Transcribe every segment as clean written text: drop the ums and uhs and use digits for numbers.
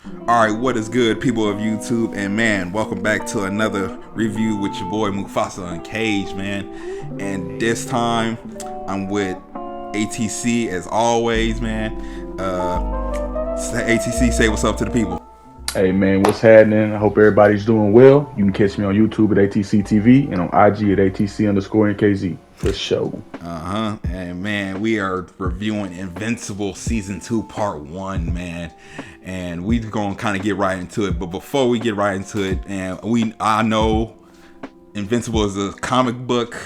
Alright, what is good, people of YouTube? And man, welcome back to another review with your boy Mufasa and Cage, man. And this time, I'm with ATC as always, man. ATC, say what's up to the people. Hey man, what's happening? I hope everybody's doing well. You can catch me on YouTube at ATC TV and on IG at ATC_NKZ for show. And man, we are reviewing Invincible Season 2 Part 1, man. And we're gonna kind of get right into it. But before we get right into it, and I know Invincible is a comic book.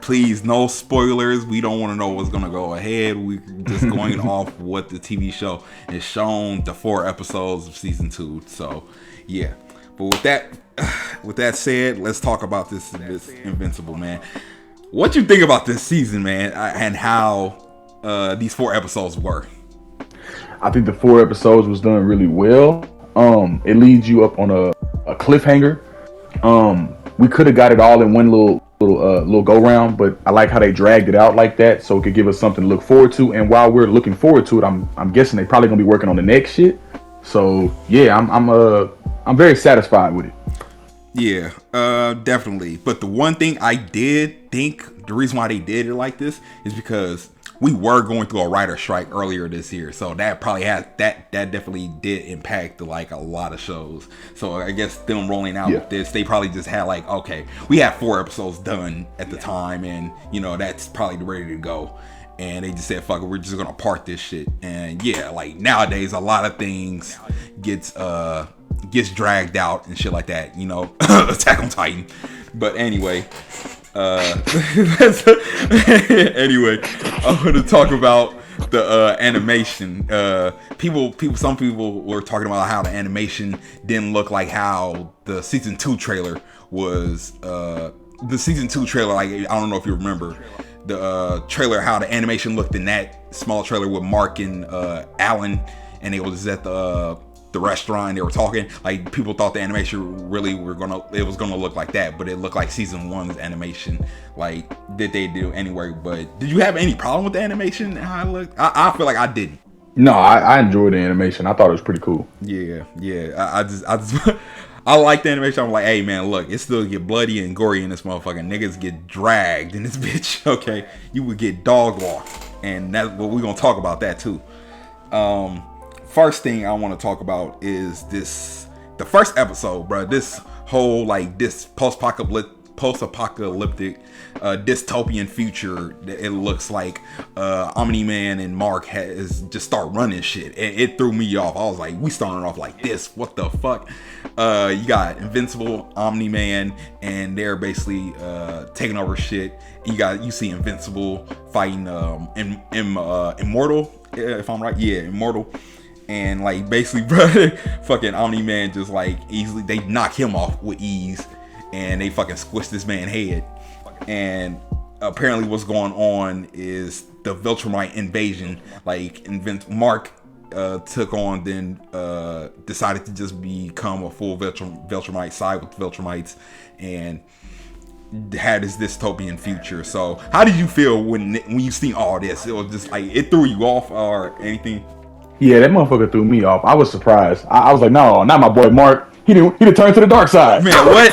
Please, no spoilers. We don't want to know what's gonna go ahead. We just going off what the TV show is shown, the 4 episodes of season 2. So, yeah. But with that said, let's talk about this Invincible, man. What you think about this season, man, and how these 4 episodes were? I think the 4 episodes was done really well. It leads you up on a cliffhanger. We could have got it all in one little go round, but I like how they dragged it out like that, so it could give us something to look forward to. And while we're looking forward to it, I'm guessing they probably gonna be working on the next shit. So yeah, I'm very satisfied with it. Yeah, definitely. But the one thing I did think, the reason why they did it like this is because we were going through a writer strike earlier this year, so that probably that definitely did impact like a lot of shows. So I guess them rolling out with this, they probably just had like, okay, we had 4 episodes done at the time, and you know that's probably ready to go. And they just said, fuck it, we're just gonna part this shit. And yeah, like nowadays a lot of things gets dragged out and shit like that, you know. Attack on Titan. But anyway, anyway, I'm gonna talk about the animation. Some people were talking about how the animation didn't look like how the season 2 trailer was. The season 2 trailer, like, I don't know if you remember the trailer, how the animation looked in that small trailer with Mark and Alan, and it was at the restaurant. They were talking, like, people thought the animation really was gonna look like that, but it looked like season 1's animation, like that they do anyway. But did you have any problem with the animation and how it looked? I feel like I didn't. No, I enjoyed the animation. I thought it was pretty cool. Yeah. I just I like the animation. I'm like, hey man, look, it still get bloody and gory in this motherfucker. Niggas get dragged in this bitch. Okay, you would get dog walked, and that's what we're gonna talk about that too. First thing I want to talk about is the first episode, bro. This whole, like, this post-apocalyptic dystopian future. It looks like Omni-Man and Mark has just start running shit. It threw me off. I was like, we starting off like this, what the fuck? You got Invincible, Omni-Man, and they're basically taking over shit. You see Invincible fighting Immortal, if I'm right. Yeah, Immortal. And like basically, bro, fucking Omni-Man just like easily, they knock him off with ease, and they fucking squish this man's head. And apparently what's going on is the Viltrumite invasion. Like, Mark took on, then decided to just become a full Viltrumite, side with Viltrumites, and had this dystopian future. So how did you feel when you seen all this? It was just like, it threw you off or anything? Yeah, that motherfucker threw me off. I was surprised. I was like, no, not my boy Mark. He didn't turn to the dark side. Man, what?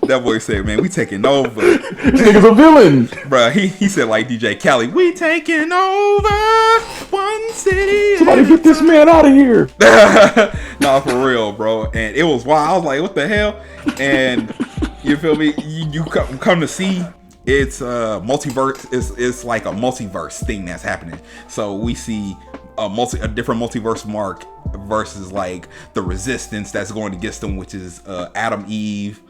That boy said, man, we taking over. This nigga's a villain. Bruh, he said like DJ Khaled, we taking over one city. Somebody get this man out of here. Nah, for real, bro. And it was wild. I was like, what the hell? And you feel me? You come to see, it's multiverse. It's like a multiverse thing that's happening. So we see a different multiverse Mark versus like the resistance that's going against them, which is Adam, Eve.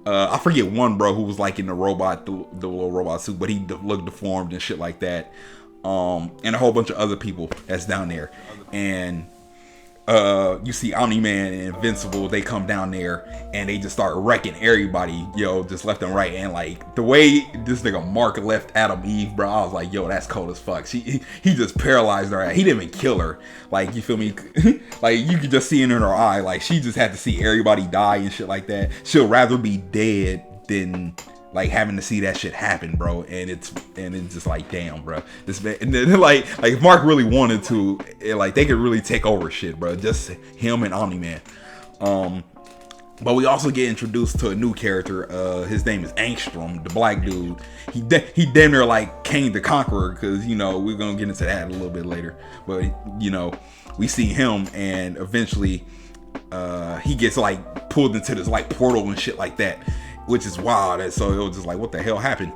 I forget one bro who was like in the little robot suit, but he looked deformed and shit like that. And a whole bunch of other people that's down there. And you see Omni-Man and Invincible, they come down there and they just start wrecking everybody, yo, just left and right. And like the way this nigga Mark left Adam Eve, bro, I was like, yo, that's cold as fuck. He just paralyzed her. He didn't even kill her. Like, you feel me? Like, you could just see it in her eye. Like, she just had to see everybody die and shit like that. She'll rather be dead than like having to see that shit happen, bro. And it's just like, damn, bro. This man, and then like if Mark really wanted to, like they could really take over shit, bro. Just him and Omni-Man. But we also get introduced to a new character. His name is Angstrom, the black dude. He damn near like Kang the Conqueror, because you know we're gonna get into that a little bit later. But you know, we see him, and eventually he gets like pulled into this like portal and shit like that, which is wild. And so it was just like, what the hell happened?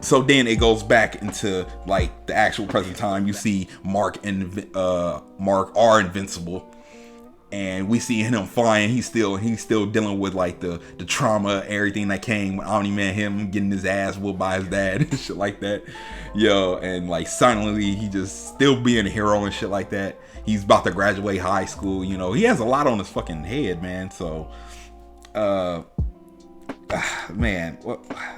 So then it goes back into like the actual present time. You see Mark are invincible. And we see him flying. He's still dealing with like the trauma, everything that came with Omni-Man, him getting his ass whooped by his dad and shit like that. Yo, and like silently he just still being a hero and shit like that. He's about to graduate high school, you know. He has a lot on his fucking head, man. So man,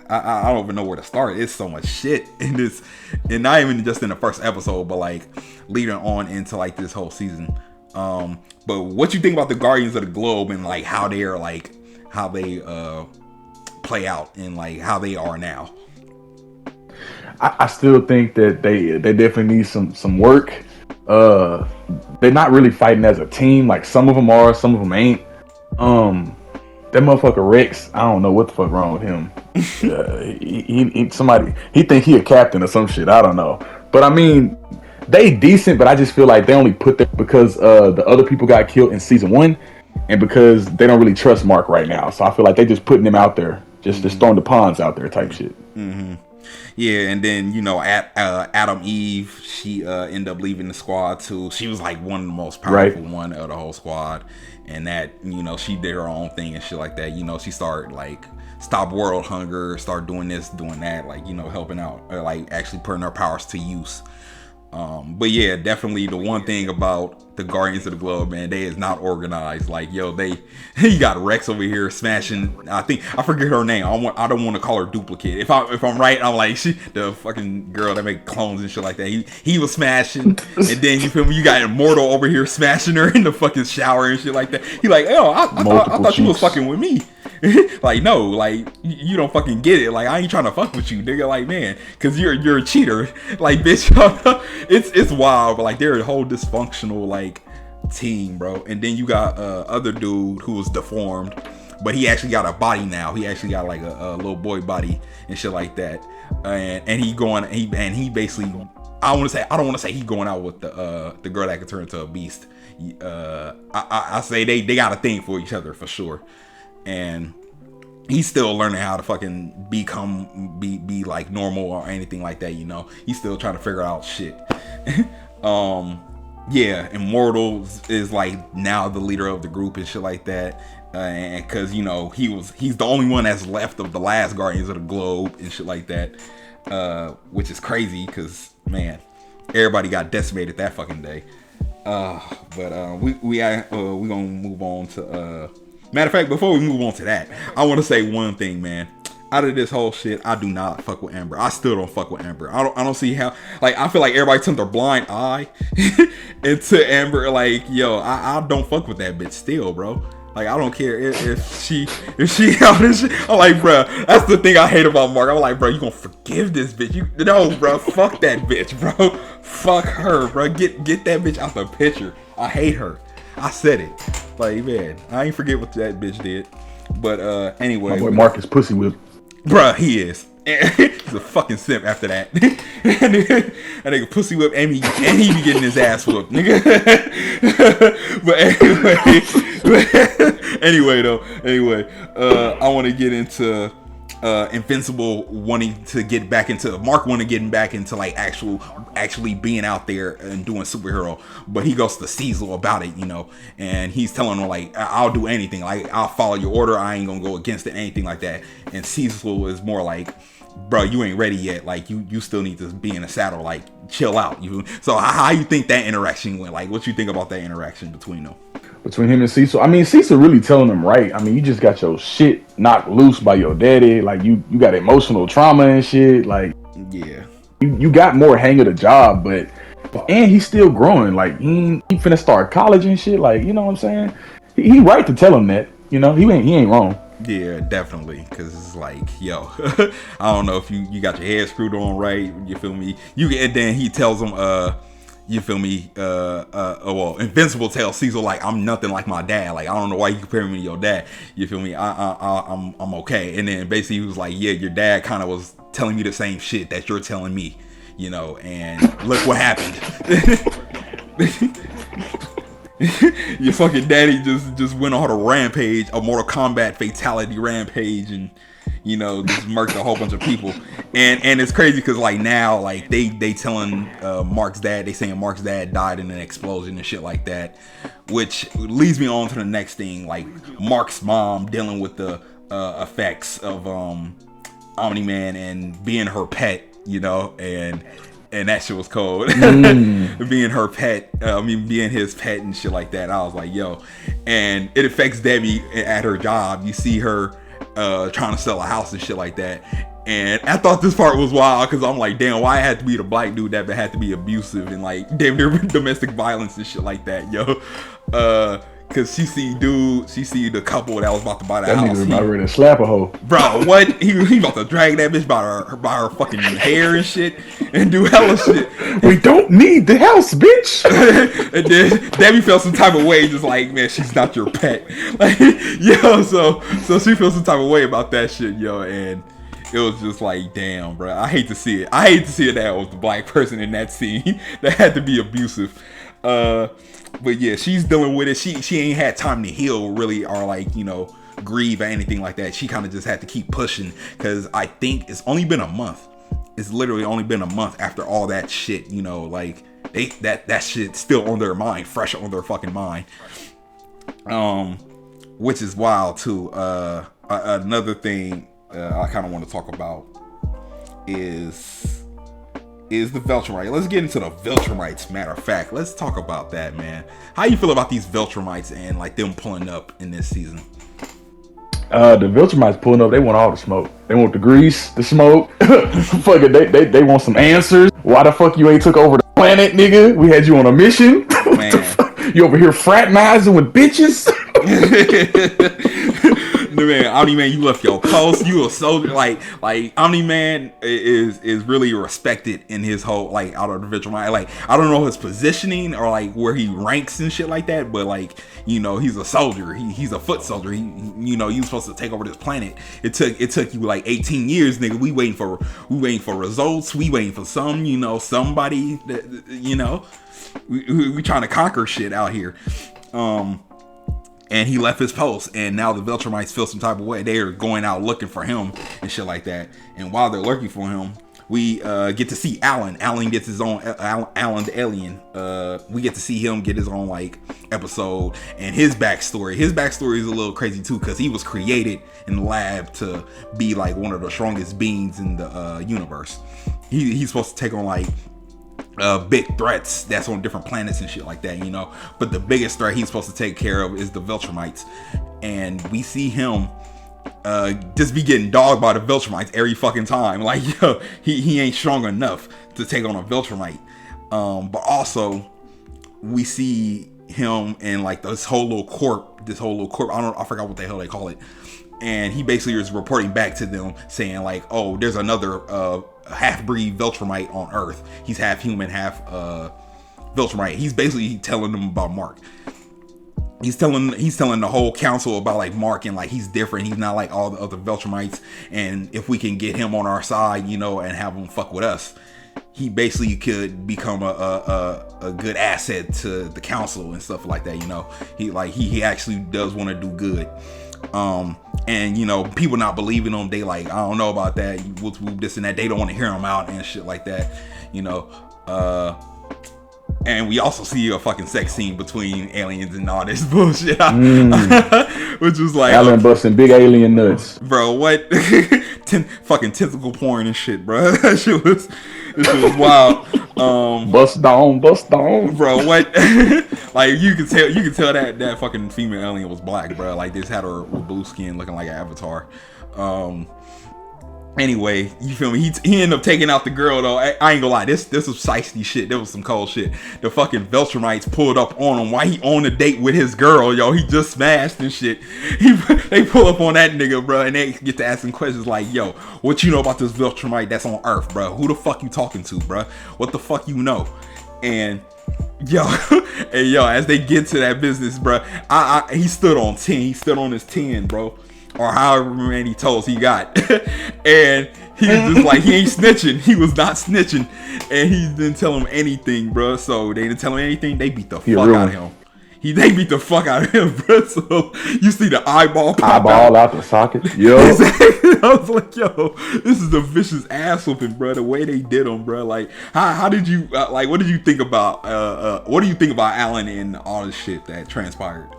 I don't even know where to start. It's so much shit in this, and not even just in the first episode, but like leading on into like this whole season. But what you think about the Guardians of the Globe and like how they play out and like how they are now? I still think that they definitely need some work. They're not really fighting as a team. Like some of them are, some of them ain't. That motherfucker Rex, I don't know what the fuck wrong with him. He think he a captain or some shit. I don't know. But I mean, they decent, but I just feel like they only put there because the other people got killed in season 1, and because they don't really trust Mark right now. So I feel like they just putting him out there, just throwing the pawns out there type shit. Mm-hmm. Yeah, and then you know, Adam Eve, she ended up leaving the squad too. She was like one of the most powerful one of the whole squad, and that, you know, she did her own thing and shit like that. You know, she started like stop world hunger, start doing this, doing that, like, you know, helping out, or like actually putting her powers to use. But yeah, definitely the one thing about the Guardians of the Globe, man, they is not organized. Like, yo, you got Rex over here smashing. I forget her name. I don't want to call her Duplicate. If I'm right, I'm like, she the fucking girl that make clones and shit like that. He was smashing, and then you feel me? You got Immortal over here smashing her in the fucking shower and shit like that. He like, oh, I thought you was fucking with me. Like, no, like you don't fucking get it. Like, I ain't trying to fuck with you, nigga. Like, man, cause you're a cheater. Like, bitch, it's wild. But like, they're a whole dysfunctional like team, bro. And then you got other dude who was deformed, but he actually got a body now. He actually got like a little boy body and shit like that. And he basically, I don't want to say he going out with the girl that could turn into a beast. I say they got a thing for each other for sure. And he's still learning how to fucking be like normal or anything like that, you know. He's still trying to figure out shit. Yeah, Immortal is like now the leader of the group and shit like that. And cause you know he's the only one that's left of the last Guardians of the Globe and shit like that. Which is crazy because, man, everybody got decimated that fucking day. But we gonna move on to matter of fact, before we move on to that, I want to say one thing, man. Out of this whole shit, I do not fuck with Amber. I still don't fuck with Amber. I don't see how. Like, I feel like everybody turned their blind eye into Amber. Like, yo, I don't fuck with that bitch still, bro. Like, I don't care if she out this shit. I'm like, bro, that's the thing I hate about Mark. I'm like, bro, you gonna forgive this bitch? No, bro, fuck that bitch, bro. Fuck her, bro. Get that bitch out the picture. I hate her. I said it. Like, man, I ain't forget what that bitch did. But anyway, my boy Mark is pussy whipped. Bruh, he is. He's a fucking simp after that. That nigga pussy whip and he be getting his ass whooped, nigga. But anyway, I want to get into Invincible wanting to get back into Mark getting back into like actually being out there and doing superhero, but he goes to Cecil about it, you know, and he's telling him like, I'll do anything, like I'll follow your order, I ain't gonna go against it, anything like that. And Cecil is more like, bro, you ain't ready yet, like you still need to be in a saddle, like chill out. So how you think that interaction went? Like, what you think about that interaction between them? Between him and Cecil, I mean, Cecil really telling him right. I mean, you just got your shit knocked loose by your daddy. Like, you got emotional trauma and shit. Like, yeah, you got more hang of the job, and he's still growing. Like, he finna start college and shit. Like, you know what I'm saying? He right to tell him that. You know, he ain't wrong. Yeah, definitely. Cause it's like, yo, I don't know if you got your head screwed on right. You feel me? And then he tells him, you feel me? Well, Invincible tells Cecil like, I'm nothing like my dad. Like, I don't know why you compare me to your dad. You feel me? I'm okay. And then basically he was like, yeah, your dad kind of was telling me the same shit that you're telling me, you know. And look what happened. Your fucking daddy just went on a rampage, a Mortal Kombat fatality rampage, and you know just murked a whole bunch of people. And it's crazy because like now like they telling Mark's dad, they saying Mark's dad died in an explosion and shit like that, which leads me on to the next thing, like Mark's mom dealing with the effects of Omni-Man and being her pet, you know, and that shit was cold. Being her pet, being his pet and shit like that. I was like, yo. And it affects Debbie at her job. You see her trying to sell a house and shit like that. And I thought this part was wild because I'm like, damn, why it had to be the black dude that had to be abusive and like damn near domestic violence and shit like that, yo. Cause she see the couple that was about to buy the house. That nigga about ready to slap a hoe. Bro, what? He about to drag that bitch by her fucking hair and shit and do hella shit. We don't need the house, bitch. And then Debbie felt some type of way, just like, man, she's not your pet. Like, yo, so she feels some type of way about that shit, yo, and it was just like, damn, bro. I hate to see it. I hate to see it that was the black person in that scene that had to be abusive. But yeah, she's dealing with it. She ain't had time to heal really, or like, you know, grieve or anything like that. She kind of just had to keep pushing because I think it's only been a month. It's literally only been a month after all that shit, you know, like that shit's still on their mind, fresh on their fucking mind. Which is wild too. Another thing I kind of want to talk about is the Viltrumite. Let's get into the Viltrumites. Matter of fact, let's talk about that, man. How you feel about these Viltrumites and like them pulling up in this season? The Viltrumites pulling up, they want all the smoke. They want the grease, the smoke. Fuck it, they want some answers. Why the fuck you ain't took over the planet, nigga? We had you on a mission. Man. You over here fraternizing with bitches? Man, Omni-Man, you left your post. You a soldier. Like Omni-Man is really respected in his whole, like, out of the Viltrumite. Like, I don't know his positioning or like where he ranks and shit like that, but like, you know, he's a soldier. He's a foot soldier. You know, you supposed to take over this planet. It took you like 18 years, nigga. We waiting for results. We waiting for somebody that, you know, we trying to conquer shit out here. And he left his post, and now the Viltrumites feel some type of way. They are going out looking for him and shit like that. And while they're looking for him, we get to see Alan. Alan gets his own Alan the Alien. We get to see him get his own like episode and his backstory. His backstory is a little crazy too, because he was created in the lab to be like one of the strongest beings in the universe. He's supposed to take on like big threats that's on different planets and shit like that, you know. But the biggest threat he's supposed to take care of is the Viltrumites, and we see him just be getting dogged by the Viltrumites every fucking time. Like, yo, he ain't strong enough to take on a Viltrumite. But also we see him in like this whole little corp. I forgot what the hell they call it. And he basically is reporting back to them saying like, oh, there's another half-breed Viltrumite on Earth. He's half human, half Viltrumite. He's basically telling them about Mark. He's telling the whole council about like Mark, and like he's different. He's not like all the other Viltrumites. And if we can get him on our side, you know, and have him fuck with us, he basically could become a good asset to the council and stuff like that. You know, he actually does want to do good. And you know, people not believing him, they like, I don't know about that, this and that. They don't want to hear him out and shit like that, you know. And we also see a fucking sex scene between aliens and all this bullshit. Which was like Alan busting big alien nuts, bro. What? Fucking tentacle porn and shit, bro. This shit was wild. Bust down, bro. What? Like you can tell that fucking female alien was black, bro. Like this had her with blue skin, looking like an avatar. Anyway, you feel me? He ended up taking out the girl though. I ain't gonna lie, this was shiesty shit. There was some cold shit. The fucking Viltrumites pulled up on him while he on a date with his girl, yo. He just smashed and shit. They pull up on that nigga, bro, and they get to asking questions like, yo, what you know about this Viltrumite that's on Earth, bro? Who the fuck you talking to, bro? What the fuck you know? And yo, and yo, as they get to that business, bro, he stood on 10. He stood on his 10, bro. Or however many toes he got. And he was just like, he ain't snitching. He was not snitching. And he didn't tell him anything, bro. So they didn't tell him anything. They beat the fuck out of him. They beat the fuck out of him, bro. So you see the eyeball pop out the socket. Yo. Exactly. I was like, yo, this is a vicious ass whooping, bro. The way they did him, bro. Like, how did you, like, what did you think about, what do you think about Alan and all this shit that transpired?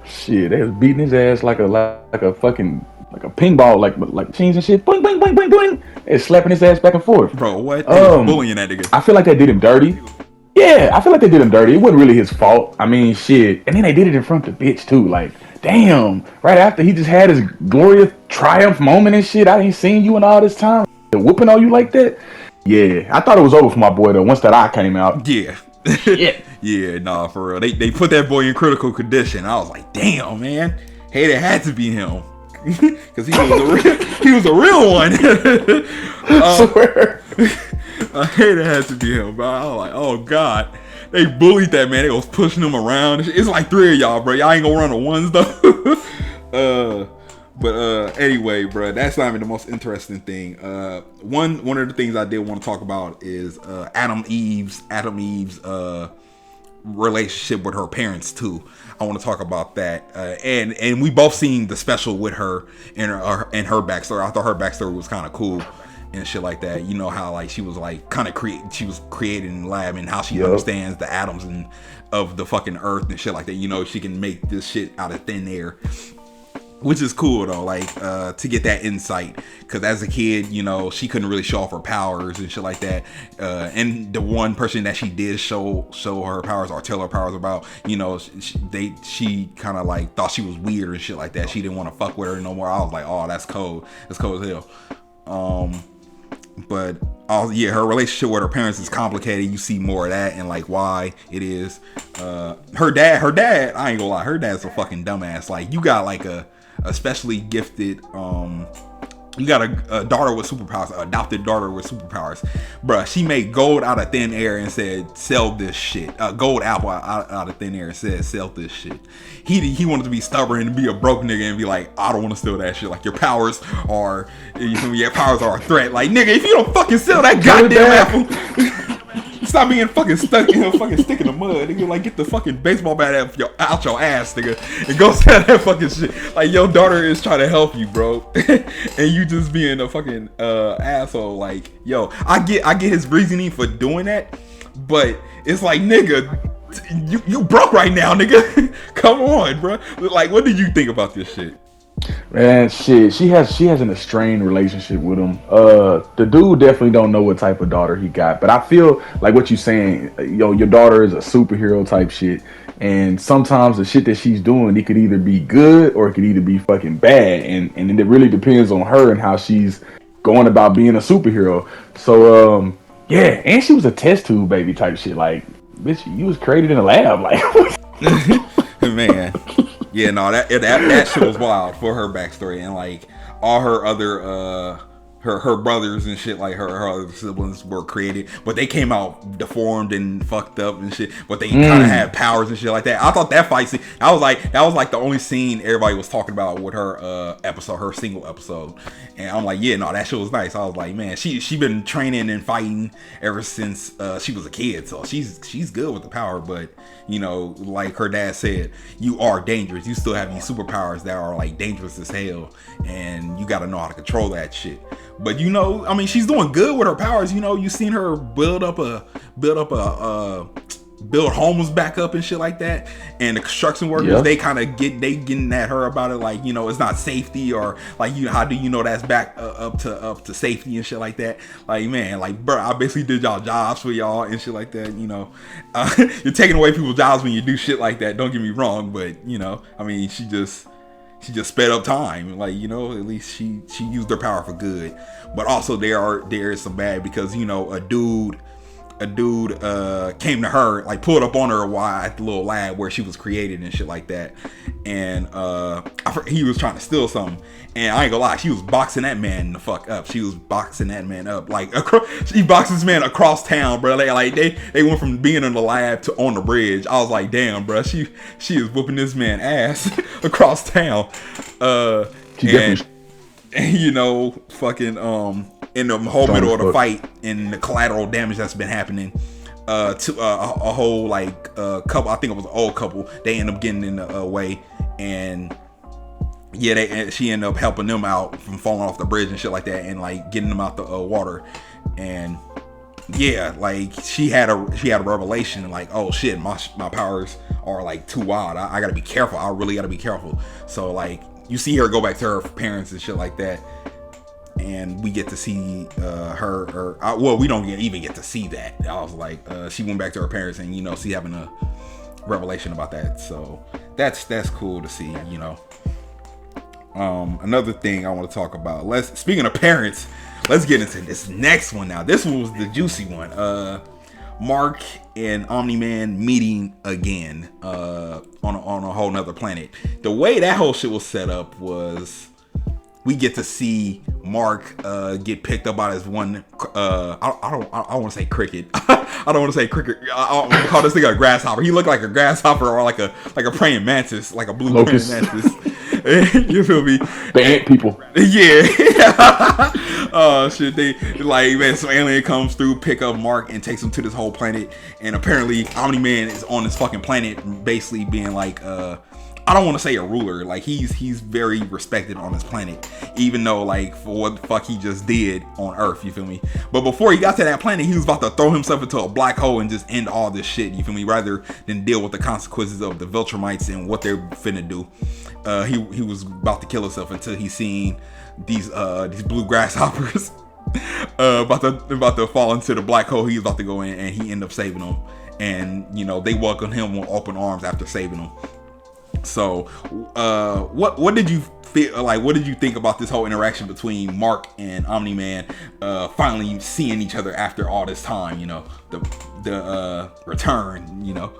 Shit, they was beating his ass like a fucking like a ping ball, like machines and shit. Boing, boing, boing, boing, boing. And slapping his ass back and forth. Bro, what? They was bullying that nigga. I feel like they did him dirty. Yeah, I feel like they did him dirty. It wasn't really his fault. I mean, shit. And then they did it in front of the bitch too. Like, damn. Right after he just had his glorious triumph moment and shit. I ain't seen you in all this time. They're whooping on you like that. Yeah, I thought it was over for my boy though. Once that eye came out. Yeah. Yeah, nah, for real. They put that boy in critical condition. I was like, damn, man. Hey, it had to be him. Because he was a real one. Swear. Hey, it had to be him, bro. I was like, oh, God. They bullied that man. They was pushing him around. It's like 3 of y'all, bro. Y'all ain't gonna run the ones, though. But anyway, bro, that's not even the most interesting thing. One of the things I did want to talk about is Adam Eve's relationship with her parents too. I want to talk about that. And we both seen the special with her and her backstory. I thought her backstory was kind of cool and shit like that. You know how like she was like kind of she was created in the lab and how she understands the atoms and of the fucking earth and shit like that. You know, she can make this shit out of thin air. Which is cool though, like to get that insight, because as a kid, you know, she couldn't really show off her powers and shit like that. And the one person that she did show her powers or tell her powers about, you know, she kind of like thought she was weird and shit like that. She didn't want to fuck with her no more. I was like, oh, that's cold. That's cold as hell. But her relationship with her parents is complicated. You see more of that and like why it is. Her dad, I ain't gonna lie, her dad's a fucking dumbass. Like you got like a especially gifted you got a daughter with superpowers, an adopted daughter with superpowers, bruh. She made gold out of thin air and said sell this shit. Gold apple out of thin air and said sell this shit. He wanted to be stubborn and be a broke nigga and be like, I don't want to steal that shit. Like your powers are, your powers are a threat. Like nigga, if you don't fucking sell that goddamn apple. Stop being fucking stuck in a fucking stick in the mud, nigga. Like get the fucking baseball bat out your ass, nigga, and go sell that fucking shit. Like your daughter is trying to help you, bro, and you just being a fucking asshole. Like yo, I get his reasoning for doing that, but it's like nigga, you broke right now, nigga. Come on, bro. Like what did you think about this shit? Man, shit, she has an estranged relationship with him. The dude definitely don't know what type of daughter he got, but I feel like what you saying, your daughter is a superhero type shit, and sometimes the shit that she's doing, it could either be good or it could either be fucking bad, and it really depends on her and how she's going about being a superhero. So, yeah, and she was a test tube baby type shit, like, bitch, you was created in a lab, like, man. Yeah, no, that shit was wild for her backstory and like all her other her brothers and shit, like her other siblings were created, but they came out deformed and fucked up and shit. But they kind of had powers and shit like that. I thought that fight scene, that was like the only scene everybody was talking about with her episode, her single episode. And I'm like, yeah, no, that shit was nice. I was like, man, she been training and fighting ever since she was a kid, so she's good with the power. But you know, like her dad said, you are dangerous. You still have these superpowers that are like dangerous as hell, and you got to know how to control that shit. But you know, I mean, she's doing good with her powers. You know, you seen her build homes back up and shit like that. And the construction workers, they kind of getting at her about it, like, you know, it's not safety, or like, you how do you know that's back up to safety and shit like that. Like, man, like, bro, I basically did y'all jobs for y'all and shit like that. You know, you're taking away people's jobs when you do shit like that. Don't get me wrong, but you know, I mean, she just sped up time. Like, you know, at least she used her power for good. But also there is some bad because, you know, a dude came to her, like pulled up on her while at the little lab where she was created and shit like that, and he was trying to steal something, and I ain't gonna lie, she was boxing that man the fuck up. She was boxing that man up, like she boxed this man across town, bro. They went from being in the lab to on the bridge. I was like, damn, bro, she is whooping this man ass across town. And you know, fucking in the whole middle of the fight and the collateral damage that's been happening to a whole like couple, I think it was an old couple, they end up getting in the way, and yeah, she ended up helping them out from falling off the bridge and shit like that, and like getting them out the water. And yeah, like she had a revelation, like, oh shit, my powers are like too wild. I gotta be careful. I really gotta be careful. So like you see her go back to her parents and shit like that, and we get to see well, we don't even get to see that. I was like, she went back to her parents, and you know, she having a revelation about that. So that's cool to see, you know. Another thing I want to talk about. Speaking of parents, let's get into this next one now. This one was the juicy one. Mark and Omni-Man meeting again on a whole nother planet. The way that whole shit was set up was we get to see Mark get picked up by this one. I don't want to say cricket. I don't want to say cricket. I want to call this thing a grasshopper. He looked like a grasshopper or like a praying mantis, like a blue locust. Praying mantis. You feel me? The ant people. Yeah. Oh shit. They like, man, some alien comes through, pick up Mark and takes him to this whole planet, and apparently Omni-Man is on this fucking planet, basically being like I don't want to say a ruler, like he's very respected on this planet, even though like for what the fuck he just did on Earth, you feel me? But before he got to that planet, he was about to throw himself into a black hole and just end all this shit, you feel me? Rather than deal with the consequences of the Viltrumites and what they're finna do. He was about to kill himself until he seen these blue grasshoppers about to fall into the black hole he was about to go in, and he ended up saving them. And you know, they welcomed him with open arms after saving them. So, what did you feel like? What did you think about this whole interaction between Mark and Omni-Man finally seeing each other after all this time? You know, the return. You know,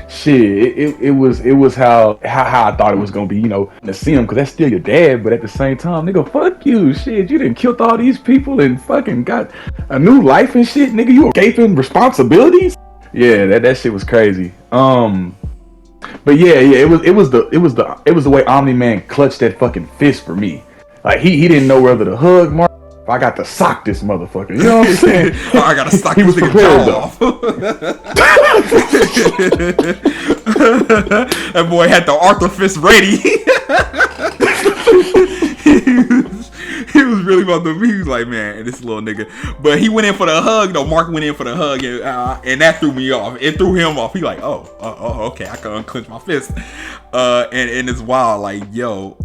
shit. It was how I thought it was gonna be. You know, to see him, because that's still your dad, but at the same time, nigga, fuck you, shit. You done killed all these people and fucking got a new life and shit, nigga. You escaping responsibilities? Yeah, that shit was crazy. But yeah, it was the way Omni-Man clutched that fucking fist for me. Like he didn't know whether to hug Mark. I got to sock this motherfucker. You know what I'm saying? I got to sock this nigga jaw off. That boy had the Arthur fist ready. He was really about to be. He was like, man, this little nigga. But he went in for the hug, though. Mark went in for the hug, and that threw me off. It threw him off. He like, oh, okay, I can unclench my fist. And it's wild, like, yo,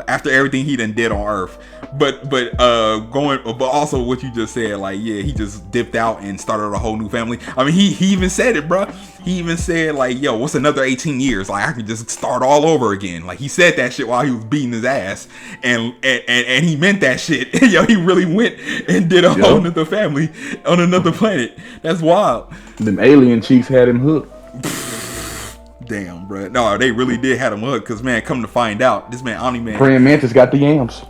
after everything he done did on Earth, but also what you just said, like, yeah, he just dipped out and started a whole new family. I mean, he even said it, bro. He even said, like, yo, what's another 18 years? Like, I can just start all over again. Like, he said that shit while he was beating his ass, and he meant that shit. Yo, he really went and did a whole nother family on another planet. That's wild. Them alien cheeks had him hooked. Damn, bro. No, they really did have him hooked, because, man, come to find out, this man, Omni-Man. Praying Mantis got the yams.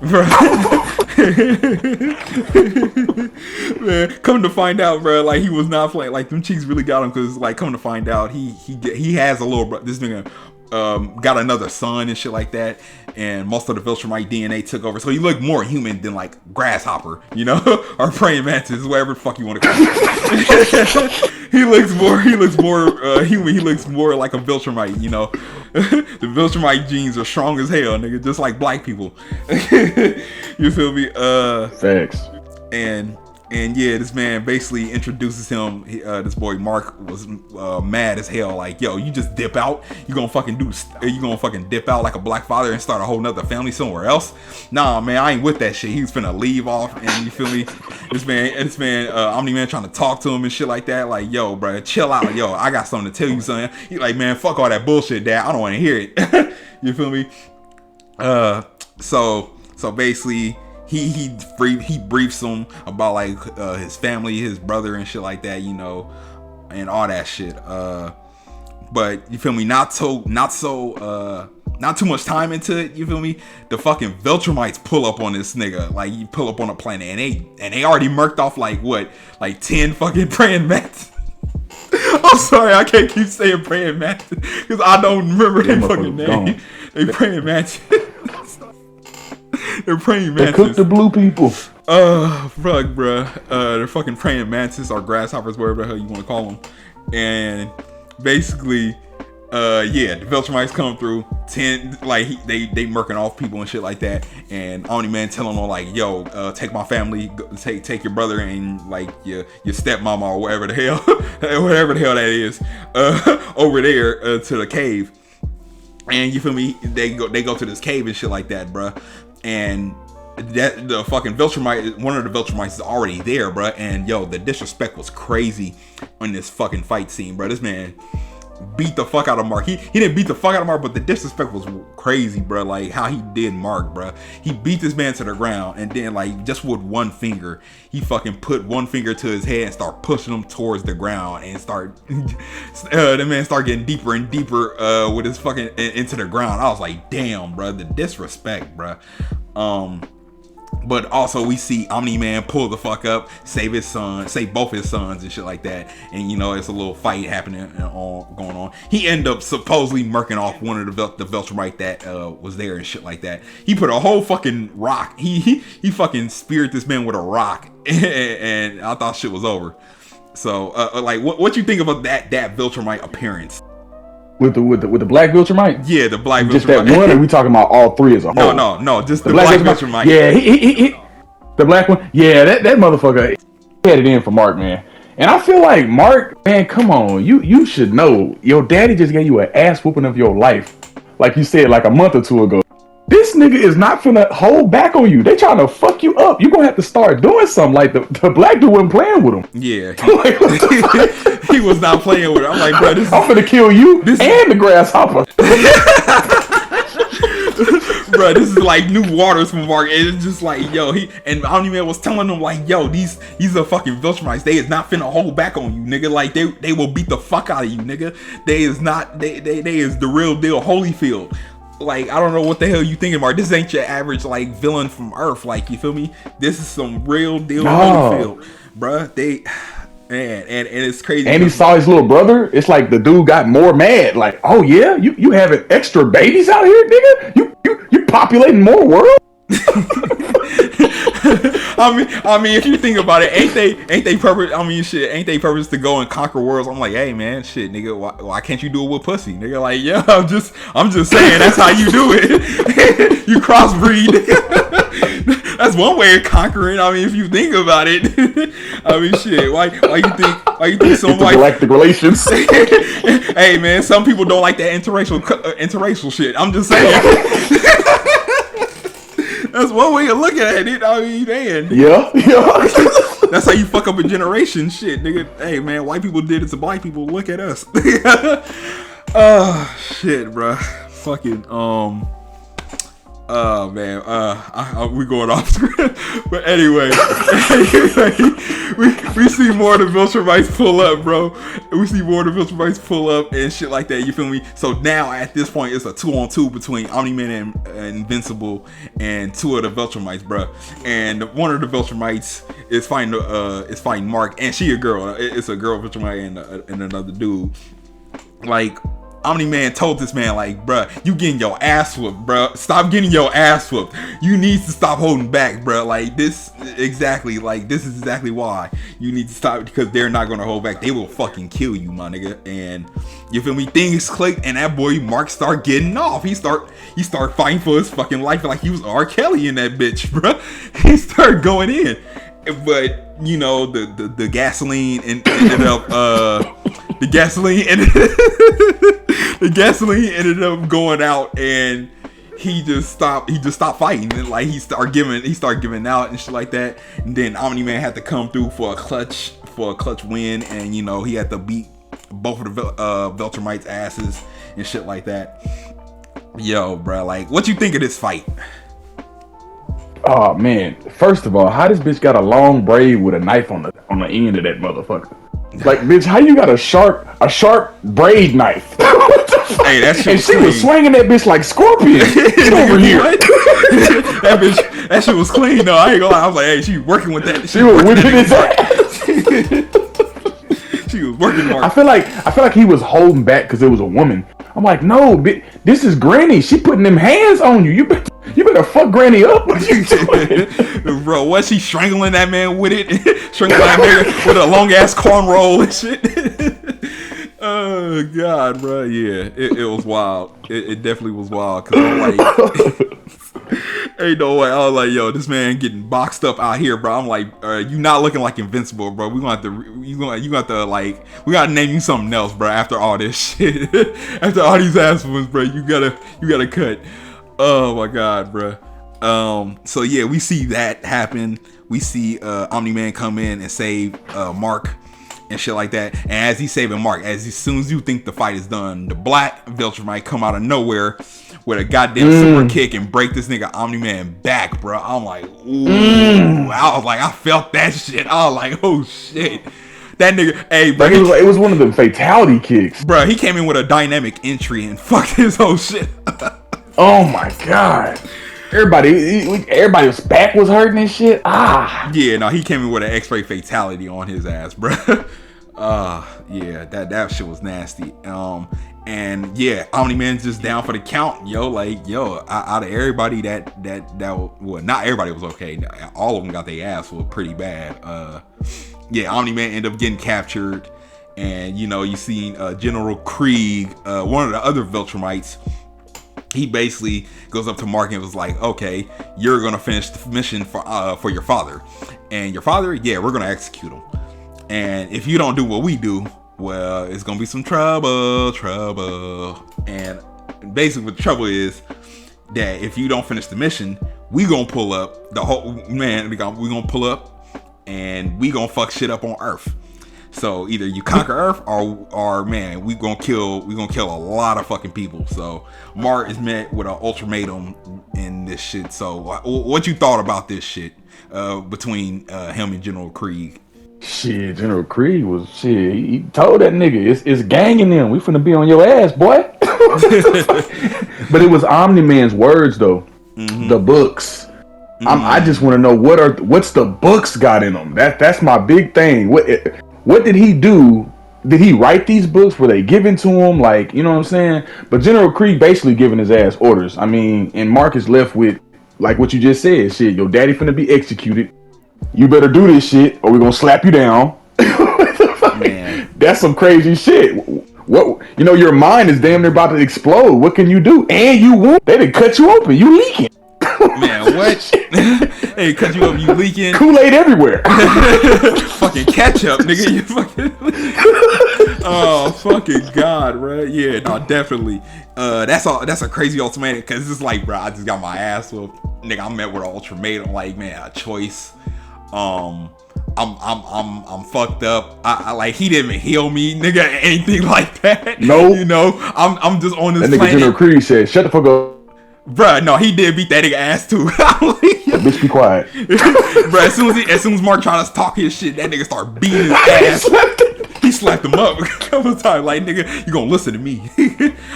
Man, come to find out, bro, like, he was not playing. Like, them cheeks really got him, because, like, come to find out, he has a little bro. This nigga got another son and shit like that, and most of the Viltrumite DNA took over, so he looked more human than like grasshopper, you know, or praying mantis, whatever the fuck you want to call it. He looks more human. He looks more like a Viltrumite, you know. The Viltrumite genes are strong as hell, nigga, just like black people. You feel me? Facts. And yeah, this man basically introduces him. This boy Mark was mad as hell. Like, yo, you just dip out. You gonna fucking dip out like a black father and start a whole nother family somewhere else? Nah, man, I ain't with that shit. He was finna leave off, and you feel me? This man, Omni-Man trying to talk to him and shit like that. Like, yo, bro, chill out. Yo, I got something to tell you, son. He like, man, fuck all that bullshit, dad. I don't want to hear it. You feel me? So basically, he briefs him about like his family, his brother, and shit like that, you know, and all that shit. But you feel me? Not too much time into it. You feel me? The fucking Viltrumites pull up on this nigga. Like, you pull up on a planet, and they already murked off like 10 fucking praying mantis. I'm sorry, I can't keep saying praying mantis because I don't remember their fucking name. They praying mantis. They're praying mantis. They cook the blue people. Fuck, bruh. They're fucking praying mantis or grasshoppers, whatever the hell you want to call them. And basically, yeah, the Viltrumites come through. 10, like they murking off people and shit like that. And Omni-Man telling them like, yo, take my family, take your brother and like your stepmama or whatever the hell, that is, over there to the cave. And you feel me? They go to this cave and shit like that, bruh. And that the fucking Viltrumite, one of the Viltrumites is already there, bruh. And yo, the disrespect was crazy on this fucking fight scene, bruh. This man beat the fuck out of Mark. He didn't beat the fuck out of Mark, but the disrespect was crazy, bruh. Like how he did Mark, bruh. He beat this man to the ground, and then like just with one finger, he fucking put one finger to his head and start pushing him towards the ground, and the man start getting deeper and deeper with his fucking into the ground. I was like, damn, bruh, the disrespect, bruh. But also we see Omni-Man pull the fuck up, save both his sons and shit like that. And you know, it's a little fight happening going on. He ended up supposedly murking off one of the Viltrumite that was there and shit like that. He put a whole fucking rock. He fucking speared this man with a rock, and I thought shit was over. So like what you think about that Viltrumite appearance? With the black Viltrumite? Yeah, the black Viltrumite. Just that one, or are we talking about all three as a whole? No, just the black Viltrumite. Yeah, he the black one. Yeah, that motherfucker had it in for Mark, man. And I feel like Mark, man, come on, you should know. Your daddy just gave you an ass whooping of your life, like you said, like a month or two ago. This nigga is not finna hold back on you. They trying to fuck you up. You gonna have to start doing something. Like the black dude wasn't playing with him. Yeah, he was not playing with him. I'm like, bro, I'm finna kill you and the grasshopper. Bro, this is like new waters from Mark. And it's just like, yo, and Omni-Man was telling them like, yo, these are fucking Viltrumites. They is not finna hold back on you, nigga. Like they will beat the fuck out of you, nigga. They is the real deal Holyfield. Like, I don't know what the hell you thinking, Mark. This ain't your average like villain from Earth. Like, you feel me? This is some real deal Holyfield, bruh. Man, and it's crazy. And he saw his little brother. It's like the dude got more mad. Like, oh yeah, you having extra babies out here, nigga? You populating more world? I mean, if you think about it, ain't they purpose? I mean, shit, ain't they purpose to go and conquer worlds? I'm like, hey man, shit, nigga, why can't you do it with pussy, nigga? Like, yeah, I'm just saying that's how you do it. You crossbreed. That's one way of conquering. I mean, if you think about it. I mean, shit, why you think some white galactic relations? Hey man, some people don't like that interracial shit. I'm just saying. That's one way of looking at it. I mean, man. Yeah. That's how you fuck up a generation, shit, nigga. Hey, man, white people did it to black people. Look at us. Oh, shit, bro. Fucking, oh man, we going off script, but anyway, we see more of the Viltrumites pull up, bro. We see more of the Viltrumites pull up and shit like that. You feel me? So now at this point, it's a 2-on-2 between Omni-Man and Invincible and two of the Viltrumites, bro. And one of the Viltrumites is fighting Mark, and she a girl. It's a girl Viltrumite and another dude. Like, Omni-Man told this man, like, bruh, you getting your ass whooped, bruh. Stop getting your ass whooped. You need to stop holding back, bruh. Like, this is exactly why you need to stop, because they're not gonna hold back. They will fucking kill you, my nigga. And you feel me? Things clicked, and that boy Mark start getting off. He start fighting for his fucking life like he was R. Kelly in that bitch, bruh. He started going in. But you know, the gasoline ended up the gasoline ended up going out, and he just stopped fighting, and like he started giving out and shit like that. And then Omni-Man had to come through for a clutch win, and you know, he had to beat both of the Viltrumites asses and shit like that. Yo, bro, like, what you think of this fight? Oh man! First of all, how this bitch got a long braid with a knife on the end of that motherfucker? Like, bitch, how you got a sharp braid knife? Hey, that shit and was she clean. was swinging that bitch like Scorpion. Get over here. that shit was clean though. I ain't gonna lie. I was like, hey, she working with that. She was whipping his ass. She was working hard. I feel like he was holding back because it was a woman. I'm like, no, bitch, this is Granny. She putting them hands on you. You better fuck Granny up. What are you doing? Bro, was she strangling that man with it? Strangling that man with a long ass cornroll and shit. Oh god, bro. Yeah, it was wild. It definitely was wild. Cause I'm like, ain't no way. I was like, yo, this man getting boxed up out here, bro. I'm like, you not looking like Invincible, bro. We gonna have to, you gonna have to like, we gotta name you something else, bro. After all this shit, after all these ass ones, bro, you gotta cut. Oh my god, bro. So yeah, we see that happen. We see Omni-Man come in and save Mark and shit like that. And as he's saving Mark, as soon as you think the fight is done, the black Viltrumite come out of nowhere with a goddamn super kick and break this nigga Omni-Man back, bro. I'm like, ooh. I was like, I felt that shit. I was like, oh shit. That nigga, hey, bro. It was one of them fatality kicks. Bro, he came in with a dynamic entry and fucked his whole shit. Oh my god. Everybody's back was hurting and shit. Yeah, no, he came in with an X-ray fatality on his ass, bro. Yeah, that shit was nasty. And yeah, Omni-Man's just down for the count, yo. Like, yo, out of everybody that well, not everybody was okay. All of them got their ass whooped pretty bad. Yeah, Omni-Man ended up getting captured, and you know, you seen General Krieg, one of the other Viltrumites. He basically goes up to Mark and was like, okay, you're gonna finish the mission for your father, and your father, yeah, we're gonna execute him, and if you don't do what we do, well, it's gonna be some trouble. And basically what the trouble is that if you don't finish the mission, we gonna pull up the whole man, we gonna pull up and we gonna fuck shit up on Earth. So either you conquer Earth or man, we gonna kill a lot of fucking people. So Mark is met with an ultimatum in this shit. So what you thought about this shit between him and General Krieg? Shit, General Krieg was shit. He told that nigga, it's ganging them. We finna be on your ass, boy. But it was Omni-Man's words though. Mm-hmm. The books. Mm-hmm. I just want to know what's the books got in them. That's my big thing. What did he do? Did he write these books? Were they given to him? Like, you know what I'm saying? But General Krieg basically giving his ass orders. I mean, and Mark is left with like what you just said. Shit, your daddy finna be executed. You better do this shit or we're gonna slap you down. Man. That's some crazy shit. What, you know, your mind is damn near about to explode. What can you do? And you won't. They done cut you open. You leaking. Man, what? Hey, cut you up, you leaking. Kool-Aid everywhere. Fucking ketchup, nigga. You fucking. Oh, fucking god, bro. Yeah, no, definitely. That's a crazy ultimatum because it's like, bro, I just got my ass whooped. Nigga, I'm met with an ultimatum. Like, man, a choice. I'm fucked up. I like he didn't even heal me, nigga, anything like that. No, you know, I'm just on this. That nigga General Krieg said, "Shut the fuck up." Bruh, no, he did beat that nigga ass too. Bitch, be quiet. Bruh, as soon as Mark tried to talk his shit, that nigga started beating his ass. He slapped him up a couple of times. Like, nigga, you gonna listen to me?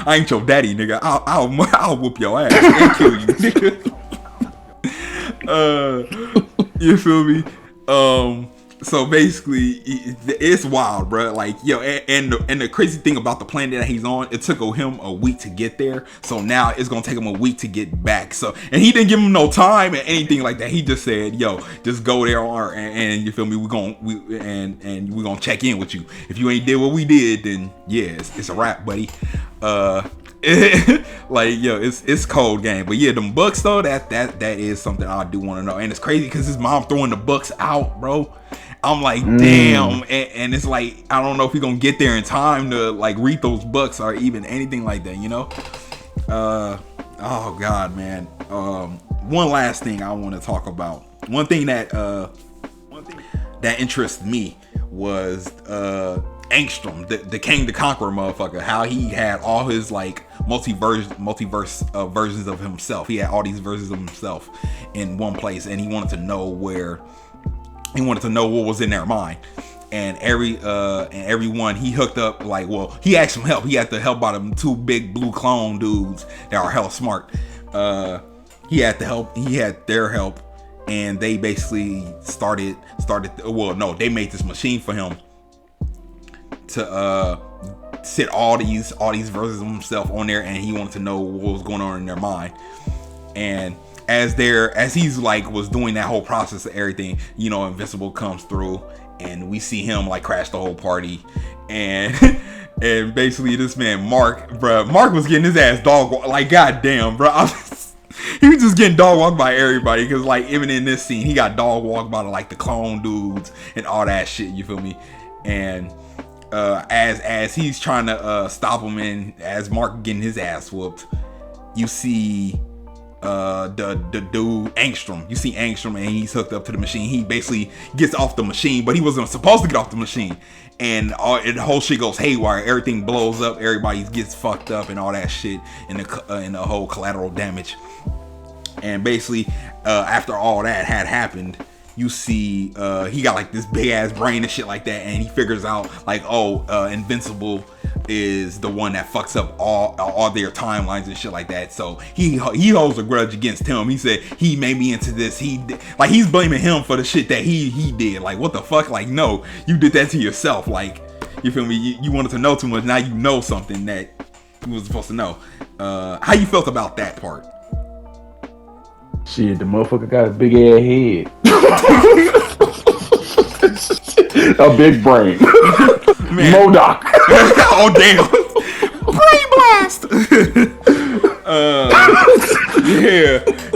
I ain't your daddy, nigga. I'll whoop your ass and kill you, nigga. You feel me? So basically, it's wild, bro. Like, yo, and the crazy thing about the planet that he's on, it took him a week to get there. So now it's gonna take him a week to get back. So, and he didn't give him no time or anything like that. He just said, "Yo, just go there, and you feel me? We're gonna check in with you. If you ain't did what we did, then yeah, it's a wrap, buddy." Like, yo, it's cold game. But yeah, them books though, that is something I do want to know. And it's crazy because his mom throwing the books out, bro. I'm like, damn. And it's like, I don't know if we're gonna get there in time to like read those books or even anything like that, you know? Oh god, man. One last thing I want to talk about. One thing that interests me was Angstrom, the King the Conqueror motherfucker, how he had all his like multiverse versions of himself. He had all these versions of himself in one place, and he wanted to know what was in their mind. And everyone he hooked up, like, well, he asked some help. He had to help by them 2 big blue clone dudes that are hella smart. He had their help, and they basically they made this machine for him to sit all these versions of himself on there, and he wanted to know what was going on in their mind. And as he's like was doing that whole process of everything, Invincible comes through, and we see him like crash the whole party, and and basically this man Mark was getting his ass dog walked, like goddamn, bro. He was just getting dog walked by everybody, because like even in this scene he got dog walked by like the clone dudes and all that shit, you feel me? And as he's trying to stop him, and as Mark getting his ass whooped, you see the dude Angstrom. You see Angstrom, and he's hooked up to the machine. He basically gets off the machine, but he wasn't supposed to get off the machine, and the whole shit goes haywire. Everything blows up. Everybody gets fucked up and all that shit, and the whole collateral damage. And basically, after all that had happened, you see he got like this big ass brain and shit like that, and he figures out like, Invincible is the one that fucks up all their timelines and shit like that. So he holds a grudge against him. He said he made me into this. He's blaming him for the shit that he did. Like, what the fuck? Like, no, you did that to yourself. Like, you feel me? You wanted to know too much. Now you know something that you was supposed to know. How you felt about that part? Shit, the motherfucker got a big ass head. A big brain. Man. MODOK. Oh damn. Brain blast.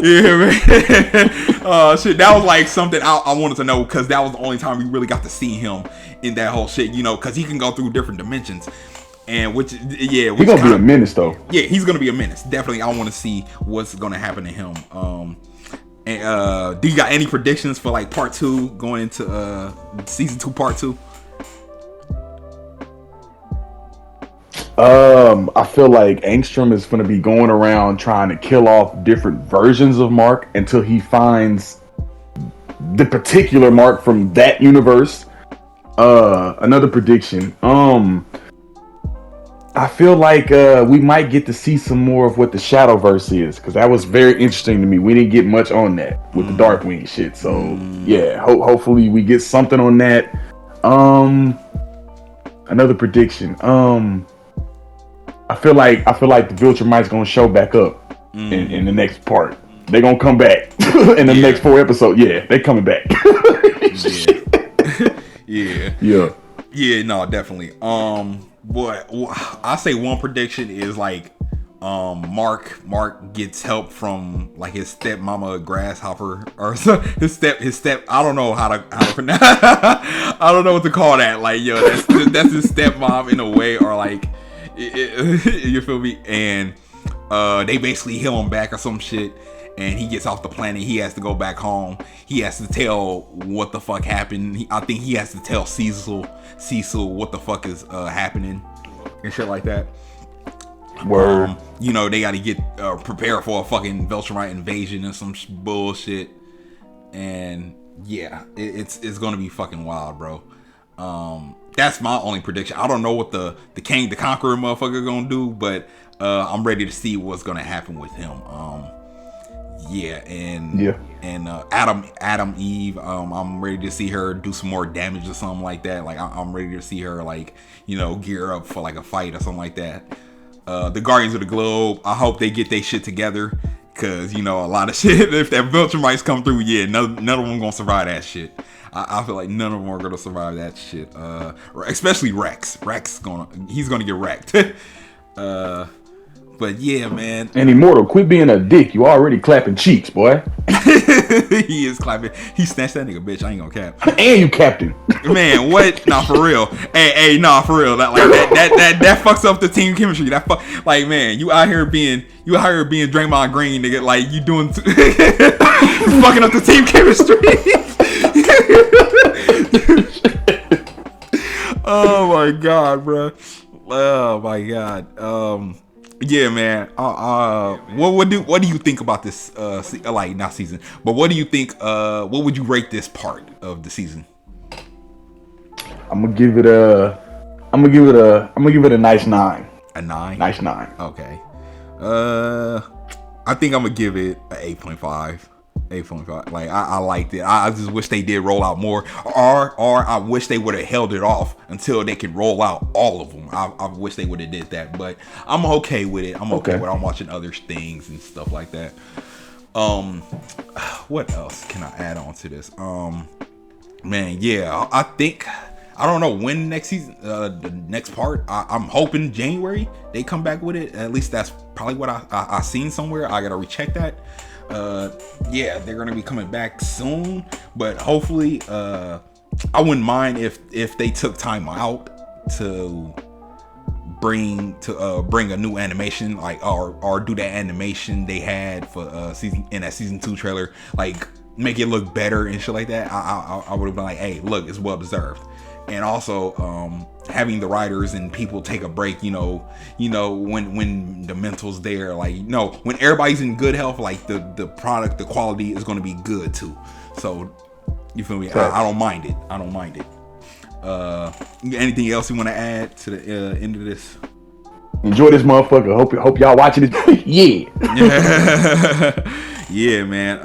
Yeah, man. Shit, that was like something I wanted to know, because that was the only time we really got to see him in that whole shit, because he can go through different dimensions. And he's gonna be a menace though. Yeah, he's gonna be a menace. Definitely, I want to see what's gonna happen to him. Do you got any predictions for like part 2 going into season 2, part 2? I feel like Angstrom is gonna be going around trying to kill off different versions of Mark until he finds the particular Mark from that universe. Another prediction. I feel like we might get to see some more of what the Shadowverse is, because that was very interesting to me. We didn't get much on that with the Darkwing shit. So yeah, hopefully we get something on that. Another prediction. I feel like the Viltrumites gonna show back up in the next part. They gonna come back in the next 4 episodes. Yeah, they coming back. Yeah, no, definitely. What I say one prediction is like Mark gets help from like his stepmama Grasshopper, or his step I don't know how to pronounce. I don't know what to call that. Like, yo, that's his stepmom in a way, or like you feel me? And they basically heal him back or some shit, and he gets off the planet. He has to go back home. He has to tell what the fuck happened. I think he has to tell Cecil what the fuck is happening and shit like that. Word. They got to get prepared for a fucking Viltrumite invasion and some bullshit. And yeah, it's gonna be fucking wild, bro. That's my only prediction. I don't know what the King the Conqueror motherfucker gonna do, but I'm ready to see what's gonna happen with him. And Adam Eve, I'm ready to see her do some more damage or something like that. Like, I'm ready to see her, like, gear up for like a fight or something like that. The Guardians of the Globe, I hope they get their shit together, because a lot of shit, if that Viltrumites come through, none of them gonna survive that shit. I feel like none of them are gonna survive that shit. Especially Rex. He's gonna get wrecked. But yeah, man. And Immortal, quit being a dick. You already clapping cheeks, boy. He is clapping. He snatched that nigga, bitch. I ain't gonna cap. And you captain. Man, what? Nah, for real. Hey, nah, for real. That fucks up the team chemistry. Like, man, you out here being Draymond Green, nigga. Like, you doing fucking up the team chemistry. Oh my god, bro. Oh my god. Yeah, man. What do you think about this? Like not season, but what do you think? What would you rate this part of the season? I'm gonna give it a. I'm gonna give it a nice 9. A 9. Nice 9. Okay. I think I'm gonna give it an 8.5. 8.5. Like I liked it. I just wish they did roll out more, or I wish they would have held it off until they can roll out all of them. I wish they would have did that, but I'm okay with it. I'm okay with. I'm watching other things and stuff like that. What else can I add on to this? Man, yeah, I think. I don't know when next season, the next part. I'm hoping January they come back with it. At least that's probably what I seen somewhere. I gotta recheck that. Yeah, they're gonna be coming back soon, but hopefully, I wouldn't mind if they took time out to bring a new animation, like or do that animation they had for season 2 trailer, like make it look better and shit like that. I would have been like, hey, look, it's well deserved. And also having the writers and people take a break, when the mental's there, like, when everybody's in good health, like the product, the quality is going to be good too. So you feel me? I don't mind it. Anything else you want to add to the end of this? Enjoy this motherfucker. Hope y'all watching it. Yeah. Yeah, man.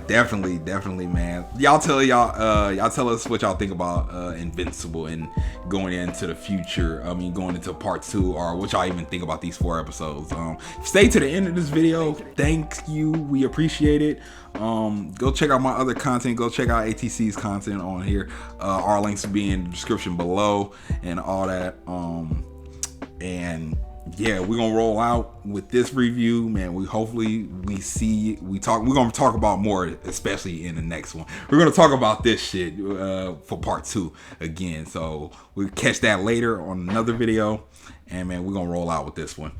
Definitely, man. Y'all tell us what y'all think about Invincible and going into the future. I mean, going into part 2, or what y'all even think about these 4 episodes. Stay to the end of this video. Thank you. We appreciate it. Go check out my other content. Go check out ATC's content on here. Our links will be in the description below and all that. And yeah, we're gonna roll out with this review, man. We're gonna talk about more, especially in the next one. We're gonna talk about this shit for part 2 again. So we'll catch that later on another video. And man, we're gonna roll out with this one.